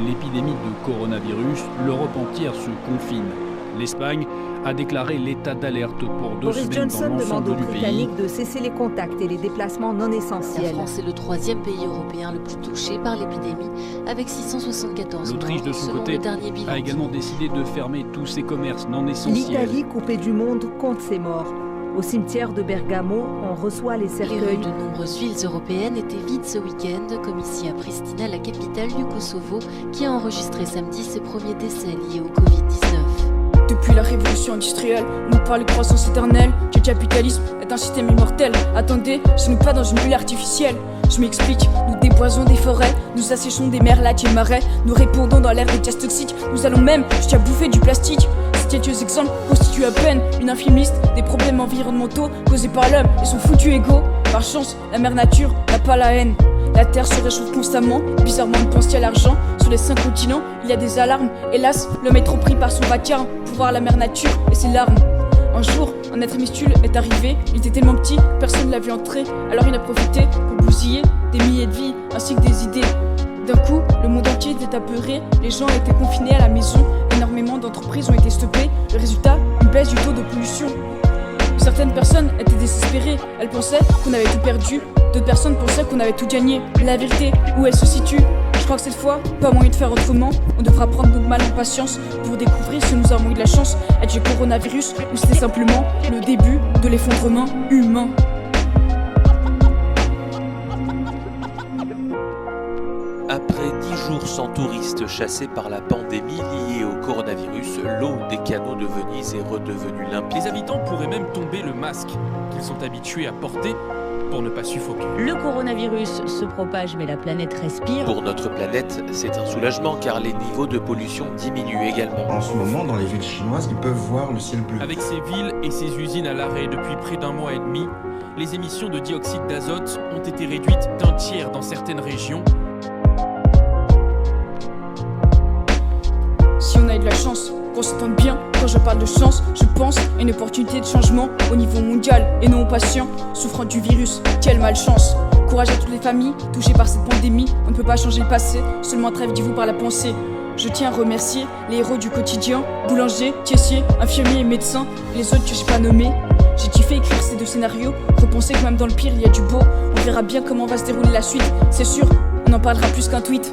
l'épidémie de coronavirus, l'Europe entière se confine. L'Espagne a déclaré l'état d'alerte pour 2 Boris semaines dans Johnson demande l'ensemble aux du pays. Britanniques de cesser les contacts et les déplacements non La essentiels. France est le 3e pays européen le plus touché par l'épidémie, avec 674 L'Autriche, morts, de son selon côté, le dernier bilan. a également décidé de fermer tous ses commerces non essentiels. L'Italie, coupée du monde, compte ses morts. Au cimetière de Bergamo, on reçoit les Les cercueils. rues de nombreuses villes européennes étaient vides ce week-end, comme ici à Pristina, la capitale du Kosovo, qui a enregistré samedi ses premiers décès liés au Covid-19. Depuis la révolution industrielle, on nous parle de croissance éternelle, que le capitalisme est un système immortel. Attendez, je ne suis pas dans une bulle artificielle. Je m'explique, nous déboisons des forêts, nous asséchons des mers, lacs et marais, nous répondons dans l'air des gaz toxiques, nous allons même jusqu'à bouffer du plastique. Ces quelques exemples constituent à peine une infime liste des problèmes environnementaux causés par l'homme et son foutu ego. Par chance, la mère nature n'a pas la haine. La terre se réchauffe constamment, bizarrement on pense à l'argent. Sur les 5 continents, il y a des alarmes. Hélas, l'homme est trop pris par son vacarme pour voir la mère nature et ses larmes. Un jour, un être minuscule est arrivé, il était tellement petit, personne ne l'a vu entrer. Alors il a profité pour bousiller des milliers de vies ainsi que des idées. D'un coup, le monde entier était apeuré, les gens étaient confinés à la maison, énormément d'entreprises ont été stoppées. Le résultat, une baisse du taux de pollution. Certaines personnes étaient désespérées, elles pensaient qu'on avait tout perdu, d'autres personnes pensaient qu'on avait tout gagné. La vérité, où elle se situe? Je crois que cette fois, pas moyen de faire autrement. On devra prendre notre mal en patience pour découvrir si nous avons eu de la chance avec le coronavirus ou c'était simplement le début de l'effondrement humain. Après 10 jours sans touristes chassés par la pandémie liée au coronavirus, l'eau des canaux de Venise est redevenue limpide. Les habitants pourraient même tomber le masque qu'ils sont habitués à porter pour ne pas suffoquer. Le coronavirus se propage mais la planète respire. Pour notre planète, c'est un soulagement car les niveaux de pollution diminuent également. En ce moment, dans les villes chinoises, ils peuvent voir le ciel bleu. Avec ces villes et ces usines à l'arrêt depuis près d'1 mois et demi, les émissions de dioxyde d'azote ont été réduites d'1 tiers dans certaines régions. Si on a eu de la chance, qu'on s'entende bien, quand je parle de chance, je pense à une opportunité de changement au niveau mondial et non aux patients souffrant du virus. Quelle malchance! Courage à toutes les familles touchées par cette pandémie, on ne peut pas changer le passé, seulement travaillez-vous par la pensée. Je tiens à remercier les héros du quotidien, boulangers, caissiers, infirmiers et médecins, et les autres que j'ai pas nommés. J'ai kiffé écrire ces 2 scénarios, repenser que même dans le pire il y a du beau, on verra bien comment va se dérouler la suite, c'est sûr, on en parlera plus qu'un tweet.